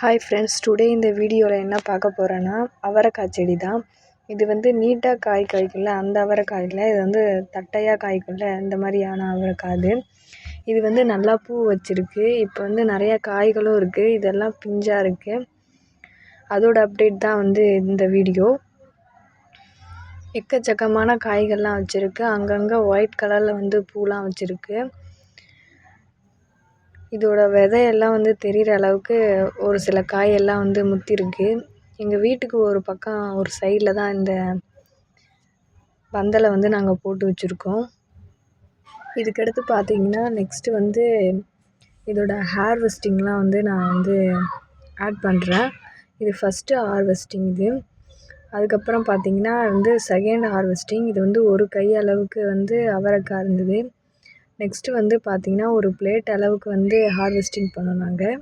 Hi friends, today இந்த வீடியோவில் என்ன பார்க்க போகிறேன்னா அவரைக்காய் செடி தான். இது வந்து நீட்டாக காய் காய்க்கும்ல அந்த அவரைக்காய் இல்லை, இது வந்து தட்டையாக காய்க்கும்ல இந்த மாதிரியான அவரைக்காய் அது. இது வந்து நல்லா பூ வச்சுருக்கு. இப்போ வந்து நிறையா காய்களும் இருக்குது. இதெல்லாம் பிஞ்சாக இருக்குது. அதோட அப்டேட் தான் வந்து இந்த வீடியோ. எக்கச்சக்கமான காய்கள்லாம் வச்சுருக்கு. அங்கங்கே ஒயிட் கலரில் வந்து பூலாம் வச்சுருக்கு. இதோட விதையெல்லாம் வந்து தெரிகிற அளவுக்கு ஒரு சில காயெல்லாம் வந்து முத்திருக்கு. எங்கள் வீட்டுக்கு ஒரு பக்கம் ஒரு சைடில் தான் இந்த பந்தலை வந்து நாங்கள் போட்டு வச்சுருக்கோம். இதுக்கடுத்து பார்த்திங்கன்னா நெக்ஸ்ட்டு வந்து இதோட ஹார்வெஸ்டிங்லாம் வந்து நான் வந்து ஆட் பண்ணுறேன். இது ஃபஸ்ட்டு ஹார்வெஸ்டிங் இது. அதுக்கப்புறம் பார்த்திங்கன்னா வந்து செகண்ட் ஹார்வெஸ்டிங். இது வந்து ஒரு கை அளவுக்கு வந்து அவரைக்காய் இருந்தது. நெக்ஸ்ட்டு வந்து பார்த்திங்கன்னா ஒரு பிளேட் அளவுக்கு வந்து ஹார்வெஸ்டிங் பண்ணோம் நாங்கள்.